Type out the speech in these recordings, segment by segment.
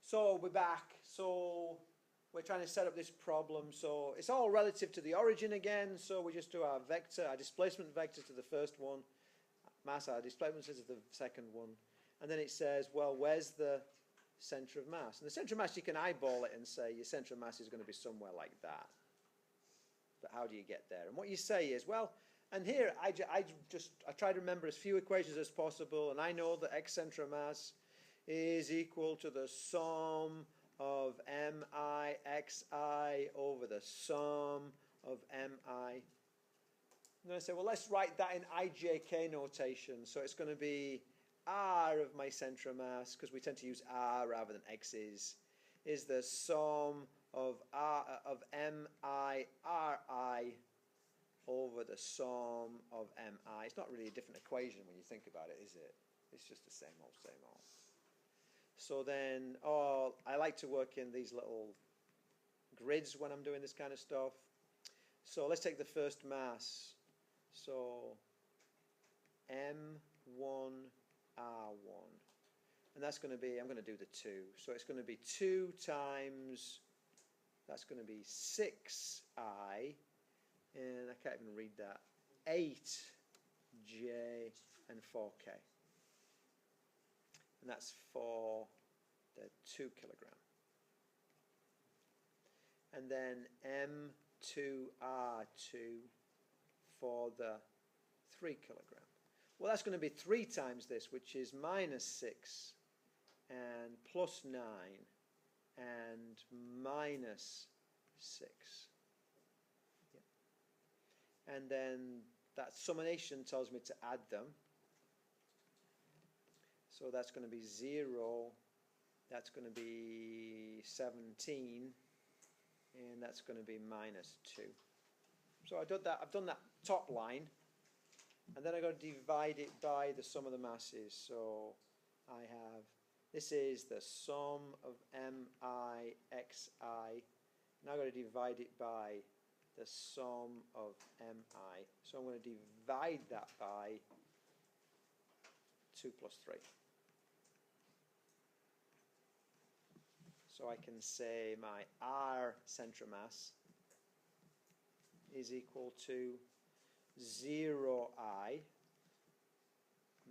So we're back. So we're trying to set up this problem. So it's all relative to the origin again. So we just do our vector, our displacement vector to the first one, mass, our displacement to the second one. And then it says, well, where's the center of mass? And the center of mass, you can eyeball it and say your center of mass is going to be somewhere like that. But how do you get there? And what you say is, well, and here I try to remember as few equations as possible, and I know that x center of mass is equal to the sum of mi xi over the sum of mi. I'm going to say, well, let's write that in ijk notation. So it's going to be r of my center of mass, because we tend to use r rather than x's, is the sum of mi ri over the sum of mi. It's not really a different equation when you think about it, is it? It's just the same old, same old. So then, I like to work in these little grids when I'm doing this kind of stuff. So let's take the first mass. So M1 R1. And that's going to be, I'm going to do the 2. So it's going to be 2 times, that's going to be 6i, and I can't even read that, 8j and 4k. And that's for the 2 kilogram. And then M2R2 for the 3 kilogram. Well, that's going to be 3 times this, which is minus 6 and plus 9 and minus 6. Yeah. And then that summation tells me to add them. So that's going to be 0, that's going to be 17, and that's going to be minus 2. So I've done that top line, and then I've got to divide it by the sum of the masses. So I have, this is the sum of mi xi. Now I've got to divide it by the sum of mi. So I'm going to divide that by 2 plus 3. So I can say my r center of mass is equal to 0i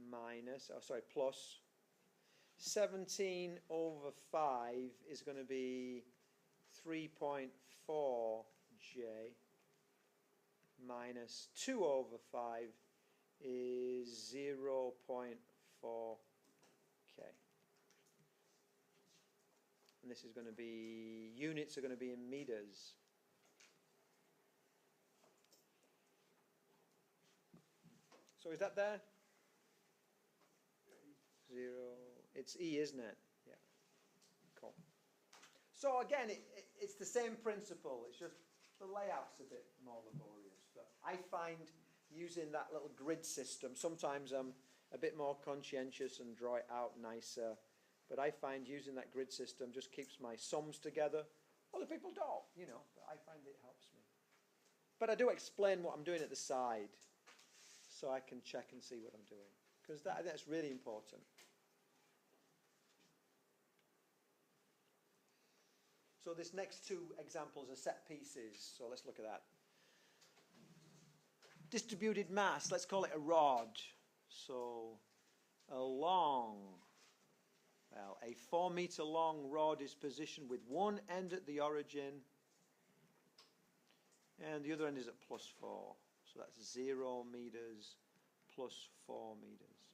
minus, plus 17 over 5 is going to be 3.4j minus 2 over 5 is 0.4k. And this is going to be, units are going to be in meters. So is that there? 0. It's E, isn't it? Yeah. Cool. So again, it's the same principle. It's just the layout's a bit more laborious. But I find using that little grid system, sometimes I'm a bit more conscientious and draw it out nicer. But I find using that grid system just keeps my sums together. Other people don't, but I find it helps me. But I do explain what I'm doing at the side, so I can check and see what I'm doing, because that's really important. So this next 2 examples are set pieces, so let's look at that. Distributed mass, let's call it a rod. So a 4 meter long rod is positioned with one end at the origin and the other end is at plus 4. So that's 0 meters plus 4 meters.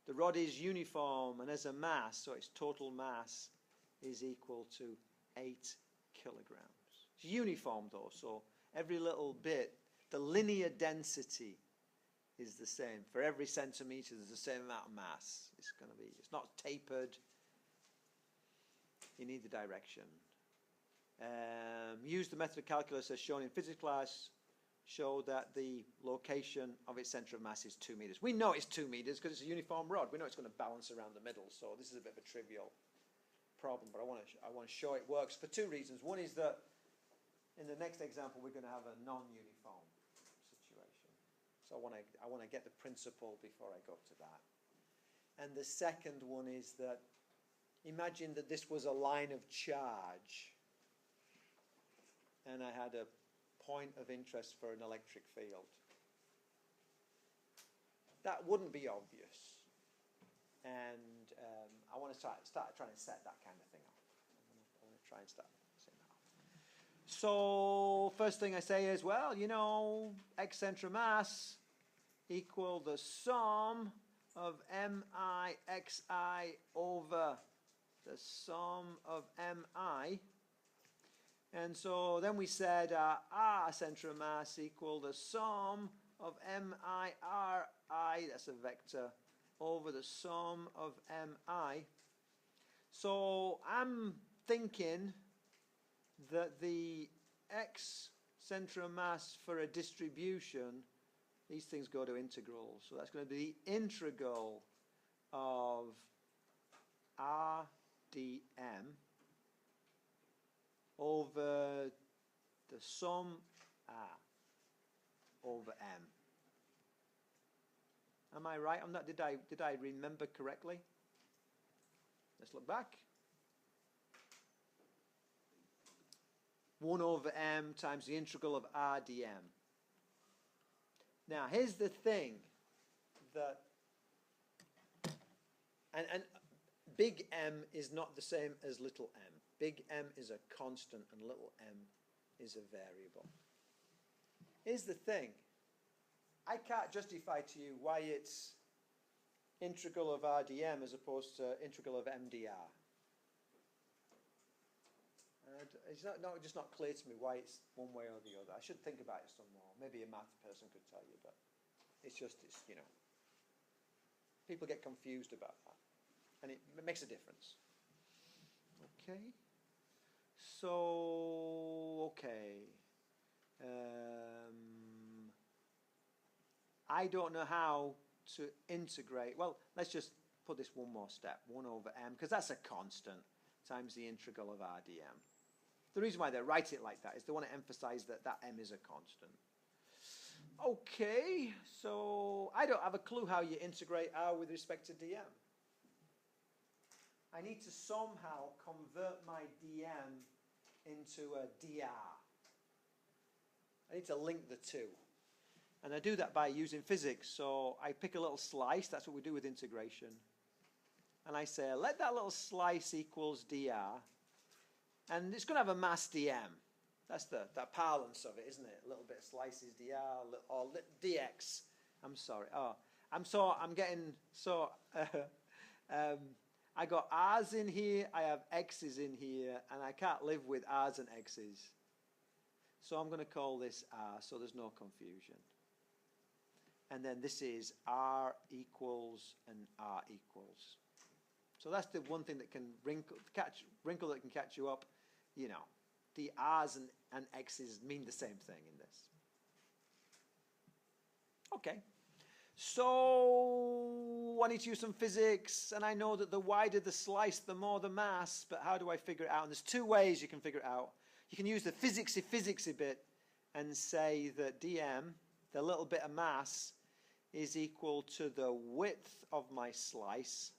The rod is uniform and has a mass, so its total mass is equal to 8 kilograms. It's uniform though, so every little bit, the linear density is the same. For every centimeter, there's the same amount of mass. It's not tapered. You need the direction. Use the method of calculus as shown in physics class. Show that the location of its center of mass is 2 meters. We know it's 2 meters because it's a uniform rod. We know it's going to balance around the middle. So this is a bit of a trivial problem, but I want to show it works for 2 reasons. One is that in the next example, we're going to have a non-uniform situation. So I want to get the principle before I go to that. And the second one is that imagine that this was a line of charge, and I had a point of interest for an electric field. That wouldn't be obvious. And I want to start trying to set that kind of thing up. I want to try and start setting that up. So first thing I say is, well, you know, x center of mass equal the sum of mi xi over the sum of mi. And so then we said r center of mass equal the sum of mi ri, that's a vector, over the sum of mi. So I'm thinking that the x center of mass for a distribution, these things go to integrals. So that's going to be the integral of r dm over the sum r over m. Am I right on that? Did I remember correctly? Let's look back. 1 over m times the integral of r dm. Now here's the thing that, and big M is not the same as little m. Big M is a constant and little m is a variable. Here's the thing. I can't justify to you why it's integral of r dm as opposed to integral of m dr. It's just not clear to me why it's one way or the other. I should think about it some more. Maybe a math person could tell you, but it's you know, people get confused about that, and it makes a difference. Okay. So, okay. I don't know how to integrate. Well, let's just put this one more step. 1 over m, because that's a constant, times the integral of r dm. The reason why they write it like that is they want to emphasize that that m is a constant. Okay, so I don't have a clue how you integrate r with respect to dm. I need to somehow convert my dm into a dr. I need to link the two. And I do that by using physics. So I pick a little slice, that's what we do with integration. And I say, let that little slice equals dr. And it's going to have a mass dm. That's that parlance of it, isn't it? A little bit of slices dr, or dx. I'm sorry. Oh, I'm getting, I got r's in here, I have x's in here, and I can't live with r's and x's. So I'm going to call this r, so there's no confusion. And then this is r equals and r equals. So that's the one thing that can wrinkle that can catch you up. You know, the r's and x's mean the same thing in this. Okay. So I need to use some physics, and I know that the wider the slice, the more the mass, but how do I figure it out? And there's two ways you can figure it out. You can use the physicsy bit and say that dm, the little bit of mass, is equal to the width of my slice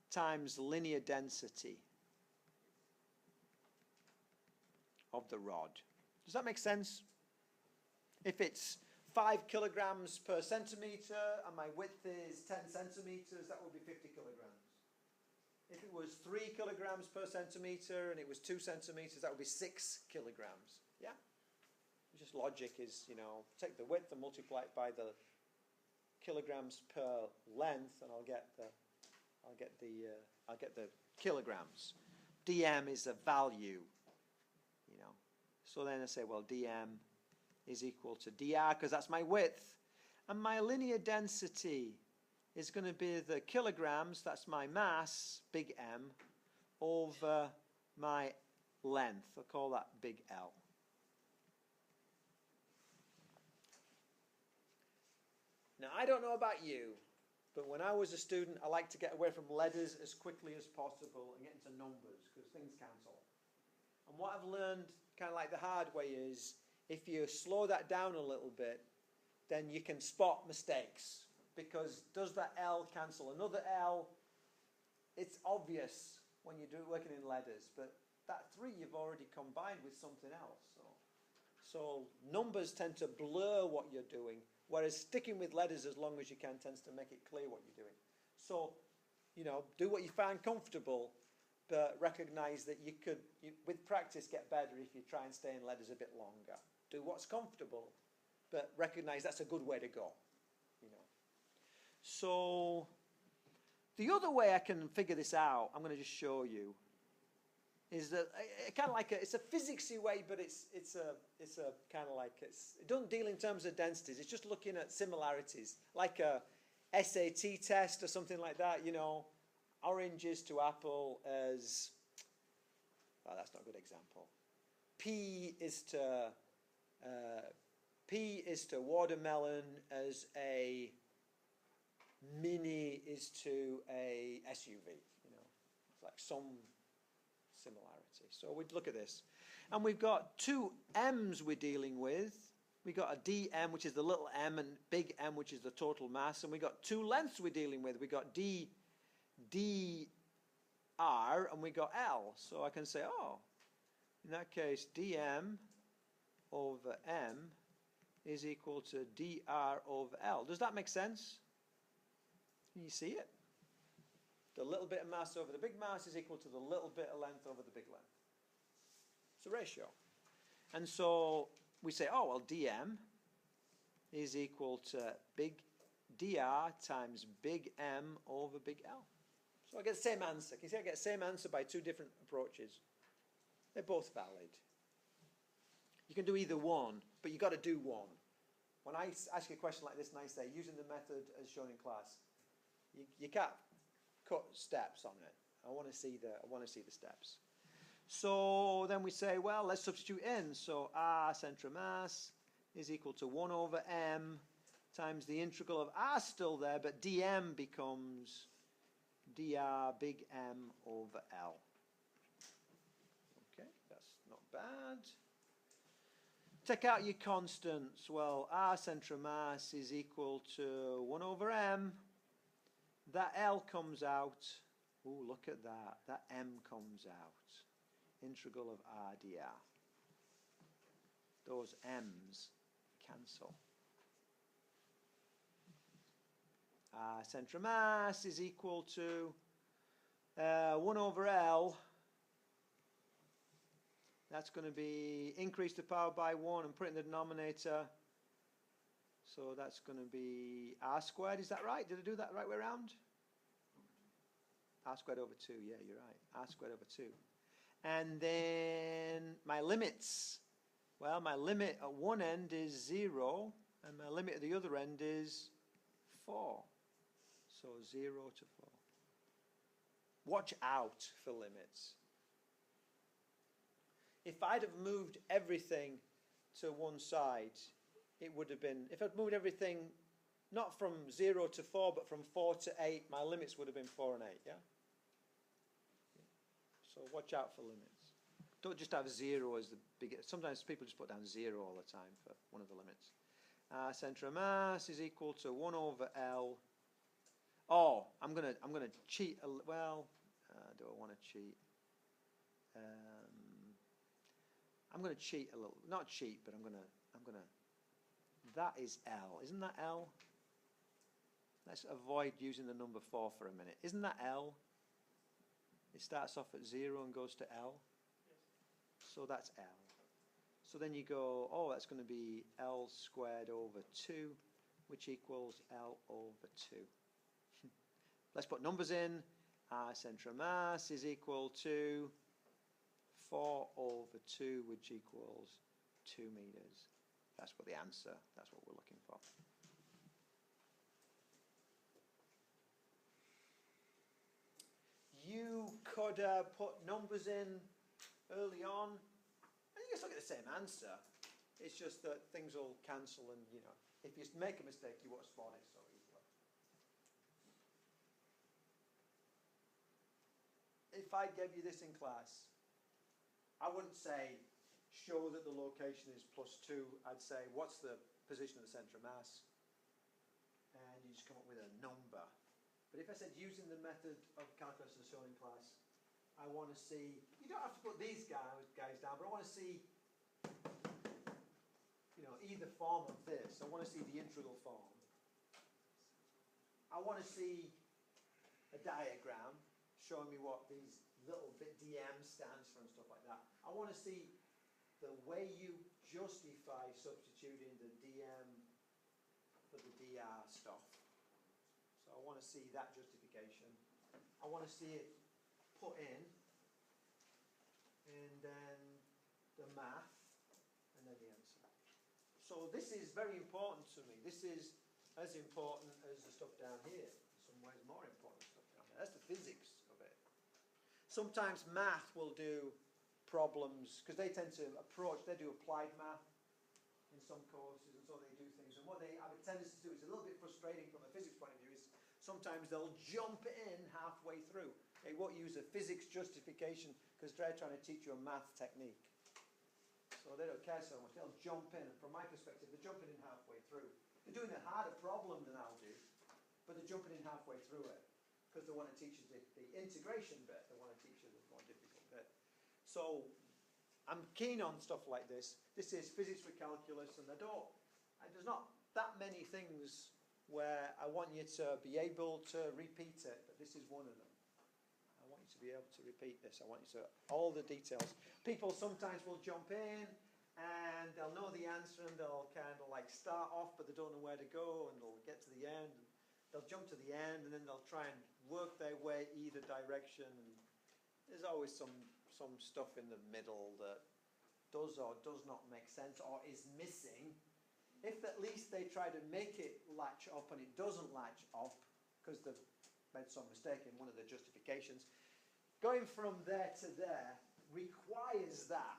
times linear density of the rod. Does that make sense? If it's 5 kilograms per centimeter and my width is 10 centimeters, that would be 50 kilograms. If it was 3 kilograms per centimeter and it was 2 centimeters, that would be 6 kilograms. Yeah? Just logic is, you know, take the width and multiply it by the kilograms per length, and I'll get the kilograms. dm is a value, you know. So then I say, well, dm is equal to dr because that's my width, and my linear density is going to be the kilograms, that's my mass, big M, over my length. I'll call that big L. Now, I don't know about you, but when I was a student, I liked to get away from letters as quickly as possible and get into numbers, because things cancel. And what I've learned, kind of like the hard way, is if you slow that down a little bit, then you can spot mistakes. Because does that L cancel another L? it's obvious when you're working in letters, but that 3 you've already combined with something else. So numbers tend to blur what you're doing, whereas sticking with letters as long as you can tends to make it clear what you're doing. So, do what you find comfortable, but recognize that you could, with practice, get better if you try and stay in letters a bit longer. Do what's comfortable, but recognize that's a good way to go. So the other way I can figure this out, I'm going to just show you, is that kind of like it's a physicsy way, but it's a kind of like it doesn't deal in terms of densities. It's just looking at similarities, like a SAT test or something like that. Oranges to apple as, oh, that's not a good example. P is to watermelon as a mini is to a SUV. It's like some similarity. So we'd look at this. And we've got 2 M's we're dealing with. We've got a dm, which is the little m, and big M, which is the total mass. And we've got 2 lengths we're dealing with. We've got dr, and we got L. So I can say, in that case, dm over m is equal to dr over L. Does that make sense? Can you see it? The little bit of mass over the big mass is equal to the little bit of length over the big length. It's a ratio. And so we say, dm is equal to big dr times big M over big L. So I get the same answer. Can you see I get the same answer by 2 different approaches? They're both valid. You can do either one, but you've got to do one. When I ask you a question like this and I say, using the method as shown in class, you can't cut steps on it. I want to see the steps. So then we say, well, let's substitute in. So r centre of mass is equal to 1 over m times the integral of r still there, but dm becomes dr big M over L. Okay, that's not bad. Take out your constants. Well, r centre of mass is equal to 1 over m. That L comes out. Oh, look at that. That M comes out. Integral of r dr. Those M's cancel. Centre of mass is equal to 1 over L. That's going to be increase the power by 1 and put it in the denominator. So that's going to be r squared. Is that right? Did I do that the right way around? R squared over 2. Yeah, you're right. R squared over 2. And then my limits. Well, my limit at one end is 0, and my limit at the other end is 4. So 0 to 4. Watch out for limits. If I'd have moved everything to one side, it would have been, if I'd moved everything not from 0 to 4, but from 4 to 8, my limits would have been 4 and 8, yeah? So watch out for limits. Don't just have 0 as the biggest. Sometimes people just put down 0 all the time for one of the limits. Centre of mass is equal to 1 over L. Oh, I'm gonna cheat. Well, do I want to cheat? I'm gonna cheat a little. Not cheat, but I'm gonna. That is L. Isn't that L? Let's avoid using the number 4 for a minute. Isn't that L? It starts off at 0 and goes to L. Yes. So that's L. So then you go, that's going to be L squared over 2, which equals L over 2. Let's put numbers in. Our centre of mass is equal to 4 over 2, which equals 2 meters. That's what the answer, that's what we're looking for. You could put numbers in early on, and you still get the same answer. It's just that things will cancel, and if you make a mistake, you won't spot it so easily. If I gave you this in class, I wouldn't say show that the location is +2. I'd say what's the position of the centre of mass, and you just come up with a number. But if I said using the method of calculus as shown in class, I want to see, you don't have to put these guys down, but I want to see, you know, either form of this. I want to see the integral form. I want to see a diagram showing me what these little bit dm stands for and stuff like that. I want to see the way you justify substituting the dm for the dr stuff. So I want to see that justification. I want to see it put in, and then the math, and then the answer. So this is very important to me. This is as important as the stuff down here. In some ways more important stuff down here. That's the physics of it. Sometimes math will do problems, because they tend to they do applied math in some courses, and so they do things. And what they have a tendency to do is a little bit frustrating from a physics point of view, is sometimes they'll jump in halfway through. They won't use a physics justification because they're trying to teach you a math technique. So they don't care so much. They'll jump in, and from my perspective, they're jumping in halfway through. They're doing a harder problem than I'll do, but they're jumping in halfway through it because they want to teach you the integration bit. They want to teach you the more difficult bit. So I'm keen on stuff like this. This is physics with calculus, and there's not that many things where I want you to be able to repeat it, but this is one of them. I want you to be able to repeat this. I want you to, all the details. People sometimes will jump in, and they'll know the answer, and they'll kind of like start off, but they don't know where to go, and they'll get to the end, and they'll jump to the end, and then they'll try and work their way either direction. And there's always some stuff in the middle that does or does not make sense or is missing. If at least they try to make it latch up and it doesn't latch up because they've made some mistake in one of the justifications, going from there to there requires that.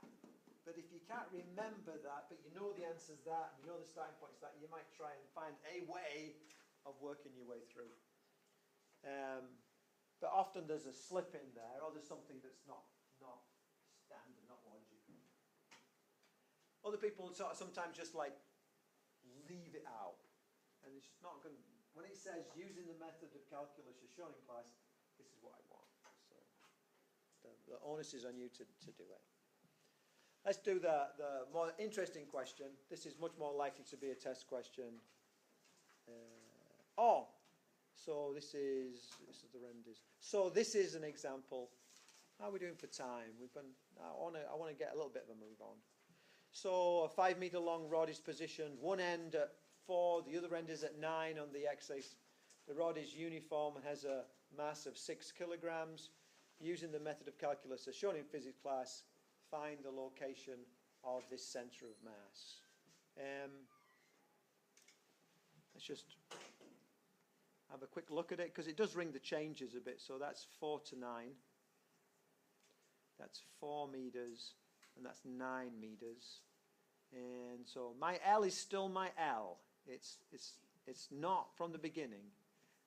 But if you can't remember that, but you know the answer's that, and you know the starting point's that, you might try and find a way of working your way through. But often there's a slip in there, or there's something that's not standard, not logical. Other people sometimes just like leave it out, and it's just not going to, when it says using the method of calculus as shown in class, this is what I want. So the onus is on you to do it. Let's do the more interesting question. This is much more likely to be a test question. So this is the renders. So this is an example. How are we doing for time? I want to get a little bit of a move on. So a 5 meter long rod is positioned, one end at 4, the other end is at 9 on the x-axis. The rod is uniform and has a mass of 6 kilograms. Using the method of calculus as shown in physics class, find the location of this center of mass. Let's just have a quick look at it, because it does ring the changes a bit. So that's 4 to 9. That's 4 meters, and that's 9 meters. And so my L is still my L. It's not from the beginning.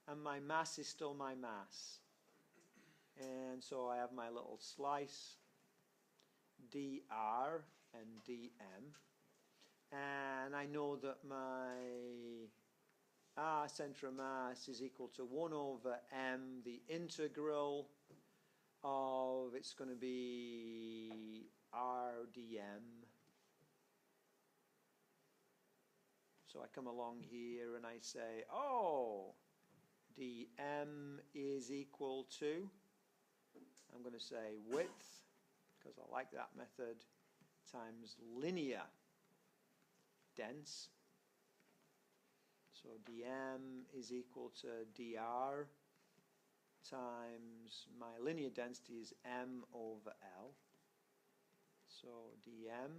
And my mass is still my mass. And so I have my little slice, dr and dm. And I know that my r center of mass is equal to 1 over m, the integral of, it's going to be r dm. So I come along here and I say, oh, dm is equal to, I'm going to say width, because I like that method, times linear dense. So dm is equal to dr times my linear density is m over L. So dm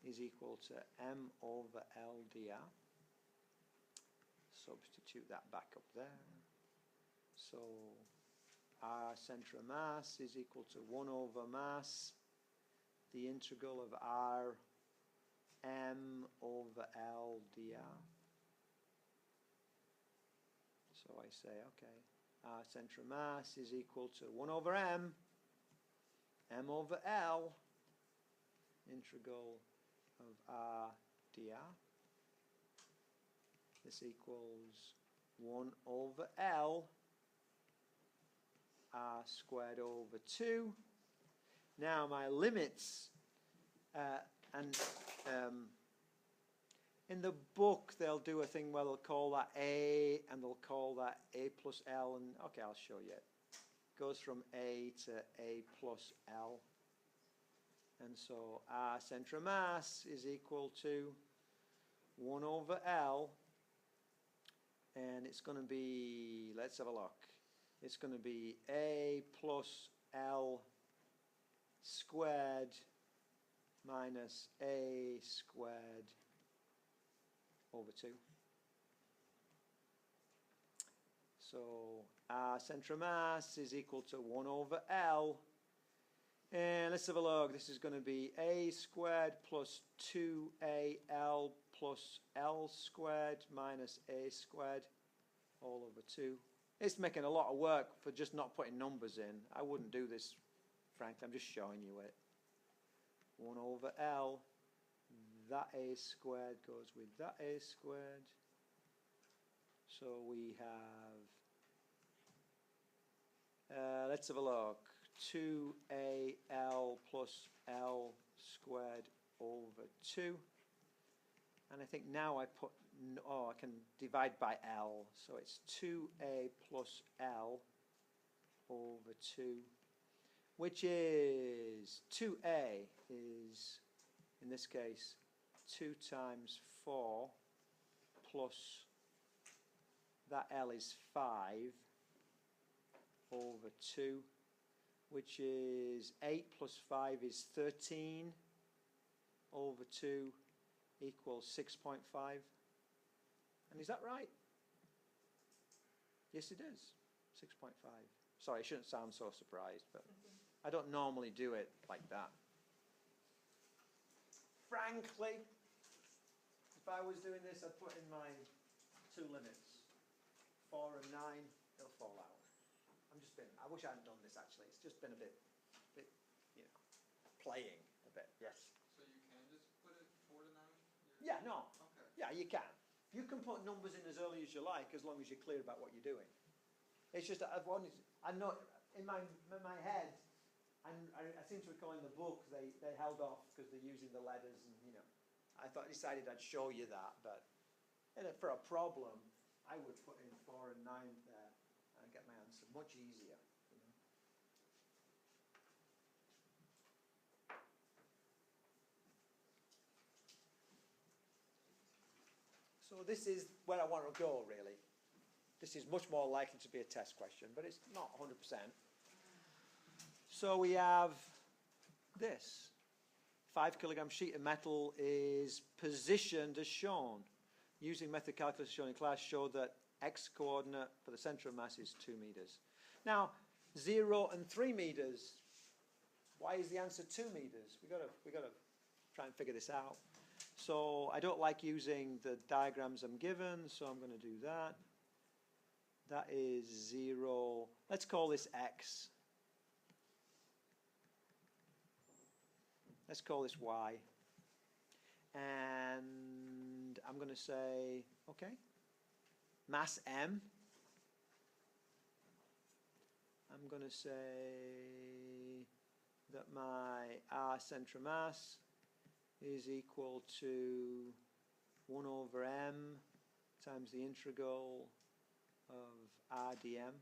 is equal to m over L dr. Substitute that back up there. So r center of mass is equal to 1 over mass, the integral of r m over L dr. So I say, okay, r center of mass is equal to 1 over m over L, integral of r dr. This equals 1 over L r squared over 2. Now my limits, in the book they'll do a thing where they'll call that a, and they'll call that a plus l, and okay, I'll show you. It goes from a to a plus l. And so our centre of mass is equal to 1 over L, and it's going to be, let's have a look, it's going to be A plus L squared minus A squared over 2. So our centre of mass is equal to 1 over L. And let's have a look. This is going to be a squared plus 2al plus l squared minus a squared all over 2. It's making a lot of work for just not putting numbers in. I wouldn't do this, frankly. I'm just showing you it. 1 over l. That a squared goes with that a squared. So we have, let's have a look. 2al plus l squared over 2, and I think now I put, I can divide by l, so it's 2a plus l over 2, which is 2a is, in this case, 2 times 4 plus that l is 5 over 2, which is 8 plus 5 is 13 over 2 equals 6.5. And is that right? Yes, it is. 6.5. Sorry, I shouldn't sound so surprised, but I don't normally do it like that. Frankly, if I was doing this, I'd put in my 2 limits. 4 and 9, they'll fall out. I wish I hadn't done this actually. It's just been a bit, you know, playing a bit. Yes. So you can just put it 4 to 9? Yeah, no. Okay. Yeah, you can. You can put numbers in as early as you like, as long as you're clear about what you're doing. It's just that I know in my head, and I seem to recall in the book they held off because they're using the letters, and you know, I decided I'd show you that, but for a problem, I would put in 4 and 9 there and get my answer much easier. You know? So this is where I want to go, really. This is much more likely to be a test question, but it's not 100%. So we have this. 5 kilogram sheet of metal is positioned as shown. Using method calculus shown in class, show that x coordinate for the center of mass is 2 meters. Now, 0 and 3 meters. Why is the answer 2 meters? We got to try and figure this out. So I don't like using the diagrams I'm given, so I'm going to do that. That is 0. Let's call this x. Let's call this y. And I'm going to say, okay, mass m. I'm going to say that my r center of mass is equal to 1 over m times the integral of r dm.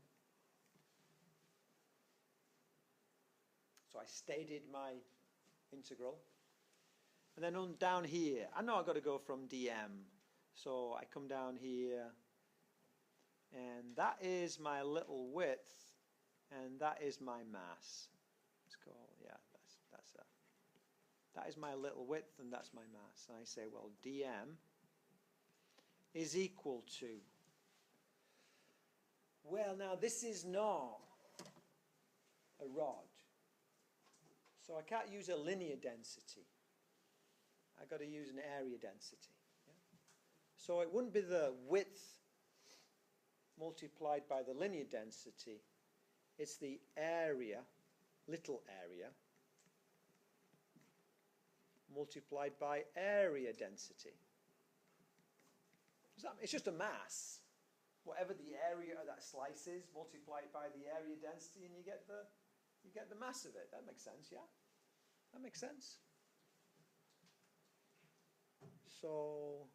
So I stated my integral. And then on down here, I know I've got to go from dm. So I come down here, and that is my little width, and that is my mass. Let's go, yeah, that is my little width, and that's my mass. And I say, well, dm is equal to, well, now this is not a rod. So I can't use a linear density. I've got to use an area density. Yeah? So it wouldn't be the width multiplied by the linear density. It's the area, little area, multiplied by area density. It's just a mass. whatever the area of that slice is, multiply it by the area density, and you get the mass of it. That makes sense, yeah? That makes sense. So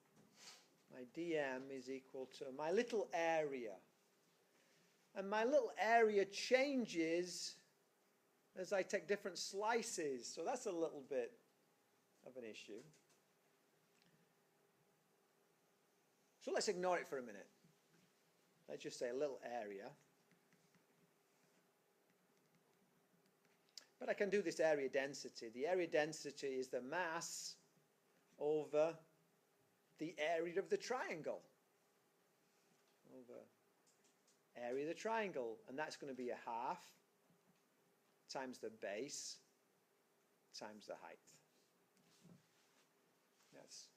my dm is equal to my little area. And my little area changes as I take different slices. So that's a little bit of an issue. So let's ignore it for a minute. Let's just say a little area. But I can do this area density. The area density is the mass over the area of the triangle. Over area of the triangle. And that's going to be a half times the base times the height. That's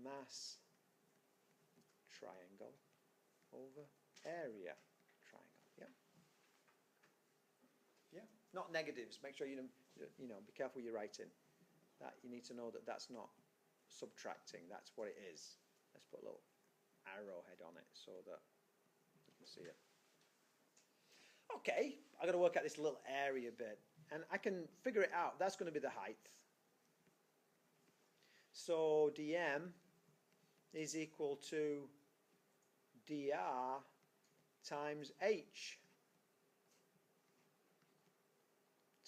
mass triangle over area triangle. Yeah. Yeah. Not negatives. Make sure you know, be careful you're writing. That you need to know that that's not subtracting. That's what it is. Let's put a little arrowhead on it so that you can see it. Okay, I've got to work out this little area bit, and I can figure it out. That's going to be the height. So dm is equal to dr times h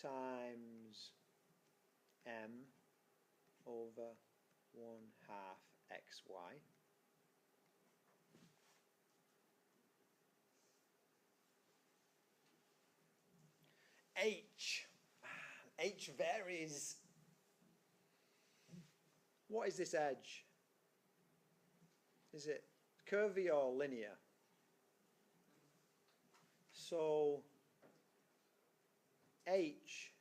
times m over 1/2 xy. H varies. What is this edge? Is it curvy or linear? So H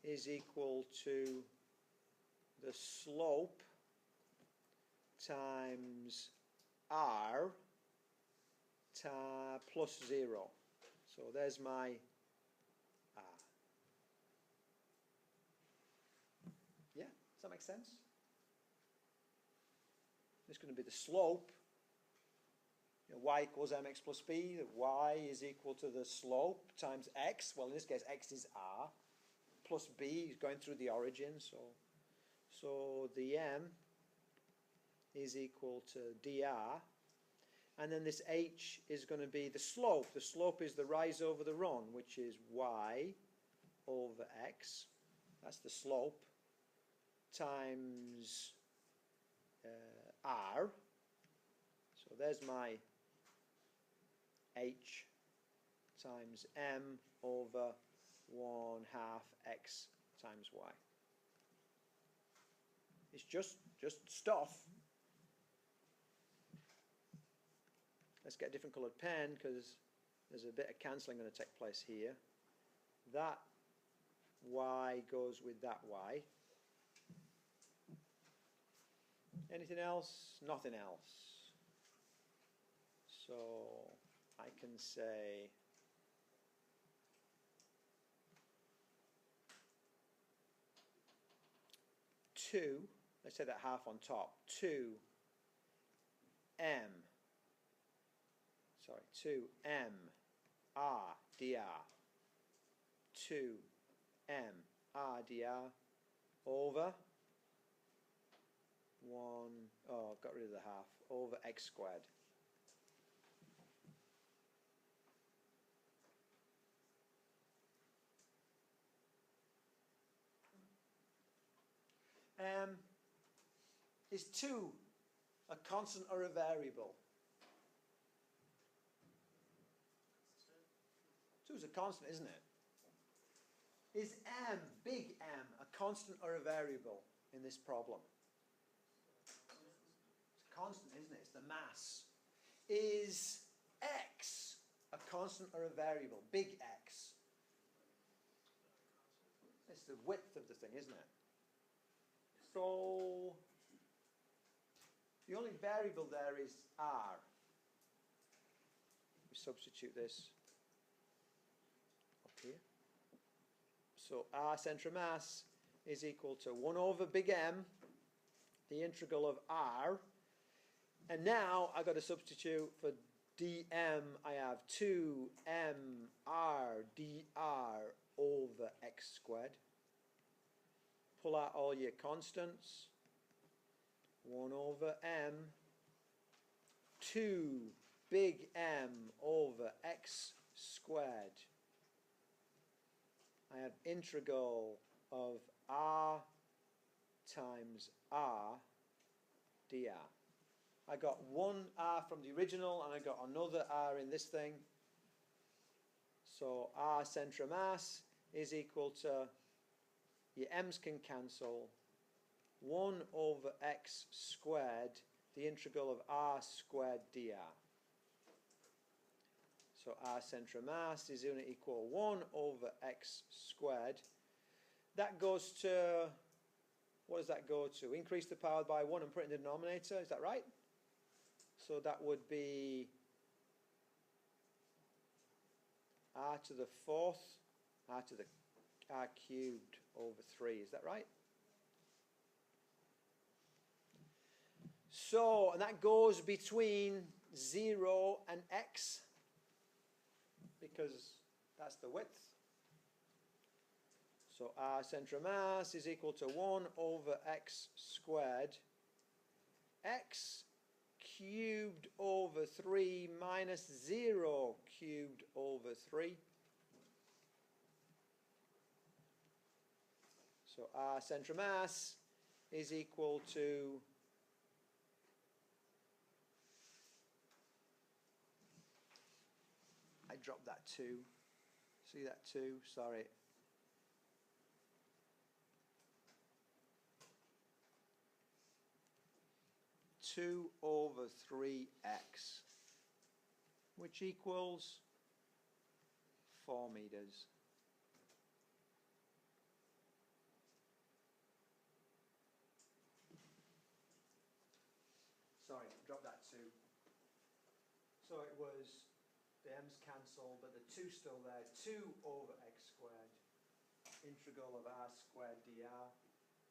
is equal to the slope times R plus 0. So there's my R. Yeah, does that make sense? It's going to be the slope. You know, y equals mx plus b. Y is equal to the slope times x. Well, in this case, x is r. Plus b is going through the origin. So the m is equal to dr. And then this h is going to be the slope. The slope is the rise over the run, which is y over x. That's the slope. Times r. So there's my h times m over 1/2 x times y. It's just stuff. Let's get a different coloured pen because there's a bit of cancelling going to take place here. That y goes with that y. Anything else? Nothing else. So I can say two, let's say that half on top, 2m r dr, 2m r dr over 1, got rid of the half, over x squared. Is 2 a constant or a variable? 2 is a constant, isn't it? Is m, big M, a constant or a variable in this problem? It's a constant, isn't it? It's the mass. Is x a constant or a variable? Big X. It's the width of the thing, isn't it? So the only variable there is r. We substitute this up here. So r centre of mass is equal to 1 over big M, the integral of r. And now I've got to substitute for dm, I have 2mr dr over x squared. Pull out all your constants. 1 over m, 2 big M over x squared. I have integral of r times r dr. I got one r from the original and I got another r in this thing. So r centre of mass is equal to, your m's can cancel, 1 over x squared, the integral of r squared dr. So r centre of mass is going to equal 1 over x squared. That goes to, what does that go to? Increase the power by 1 and put it in the denominator, is that right? So that would be r to the 4th, r to the r cubed over 3, is that right? So, and that goes between 0 and x, because that's the width. So r centre of mass is equal to 1 over x squared, x cubed over 3 minus 0 cubed over 3. So r centre of mass is equal to I dropped that 2. See that 2? Sorry. Two over 3x, which equals 4 meters. Sorry, drop that 2. So it was, the m's cancel, but the 2's still there. 2 over x squared, integral of r squared dr.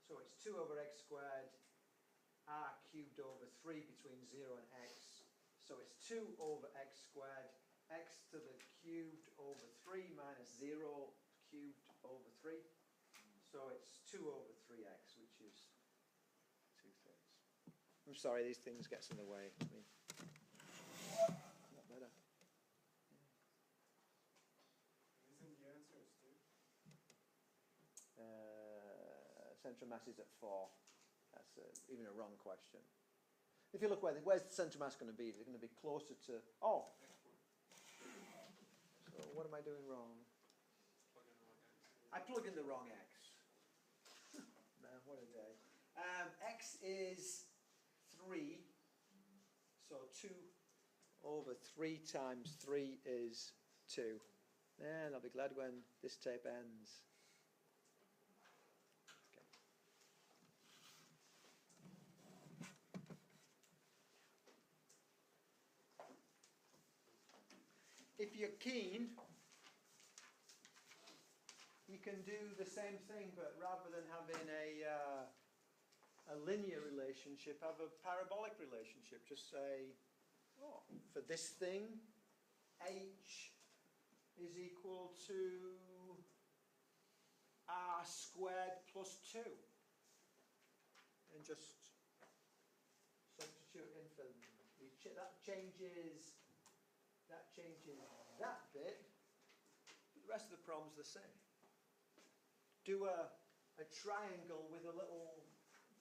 So it's 2 over x squared, r cubed over 3 between 0 and x. So it's 2 over x squared, x to the cubed over 3 minus 0 cubed over 3. So it's 2 over 3x, which is 2/3. I'm sorry, these things get in the way. I mean, not better. Isn't the answer is 2? Centre of mass is at 4. That's even a wrong question. If you look where's the centre of mass going to be? Is it going to be closer to... Oh! So what am I doing wrong? I plug in the wrong x. Man, what a day. X is 3. So 2 over 3 times 3 is 2. And I'll be glad when this tape ends. If you're keen, you can do the same thing, but rather than having a linear relationship, have a parabolic relationship. Just say, oh, for this thing, h is equal to r squared plus 2. And just substitute in for that changes that bit, but the rest of the problem's the same. Do a triangle with a little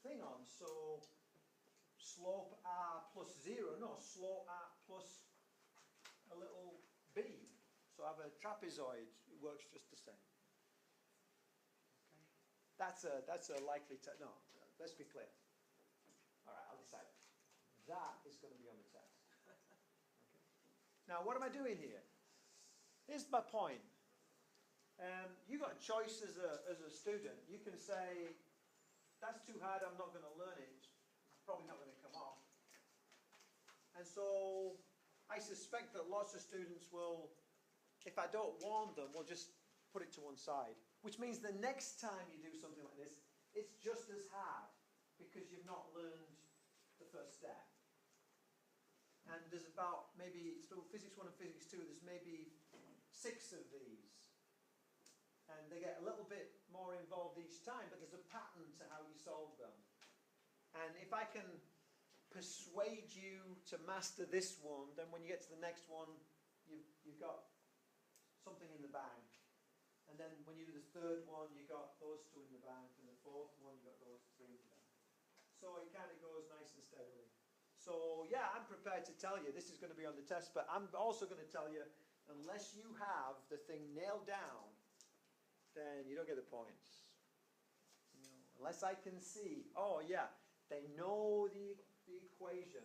thing on, so slope r plus 0, no, slope r plus a little b. So I have a trapezoid, it works just the same. Okay. That's a likely no, let's be clear. All right, I'll decide. That is going to be on the test. Now, what am I doing here? Here's my point. You got a choice as a student. You can say, that's too hard, I'm not going to learn it. It's probably not going to come off. And so, I suspect that lots of students will, if I don't warn them, will just put it to one side. Which means the next time you do something like this, it's just as hard, because you've not learned the first step. and there's about maybe, so physics 1 and physics 2, there's maybe 6 of these. And they get a little bit more involved each time, but there's a pattern to how you solve them. And if I can persuade you to master this one, then when you get to the next one, you've got something in the bank. And then when you do the third one, you got those 2 in the bank, and the fourth one, you got those 3 in the bank. So it kind of goes nice and steadily. So yeah, I'm prepared to tell you, this is going to be on the test, but I'm also going to tell you, unless you have the thing nailed down, then you don't get the points. You know, unless I can see, oh yeah, they know the equation.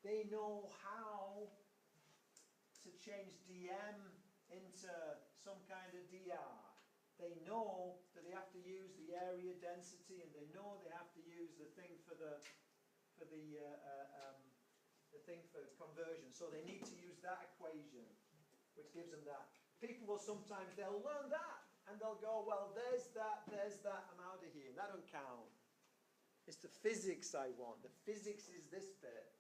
They know how to change dm into some kind of dr. They know that they have to use the area density, and they know they have to use the thing for the thing for conversion. So they need to use that equation, which gives them that. People will sometimes, they'll learn that, and they'll go, well, there's that, I'm out of here, and that don't count. It's the physics I want. The physics is this bit.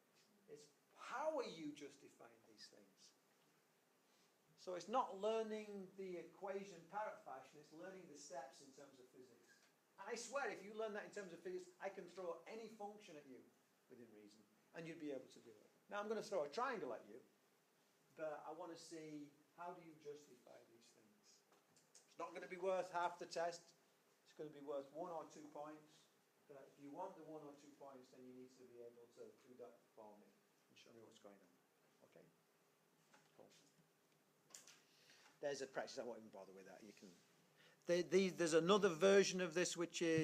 It's how are you justifying these things? So it's not learning the equation parrot fashion, it's learning the steps in terms of physics. And I swear, if you learn that in terms of physics, I can throw any function at you within reason, and you'd be able to do it. Now I'm going to throw a triangle at you, but I want to see, how do you justify these things? It's not going to be worth half the test. It's going to be worth 1 or 2 points. But if you want the 1 or 2 points, then you need to be able to do that for me and show me what's going on. Okay? Cool. There's a practice. I won't even bother with that. You can. There's another version of this which is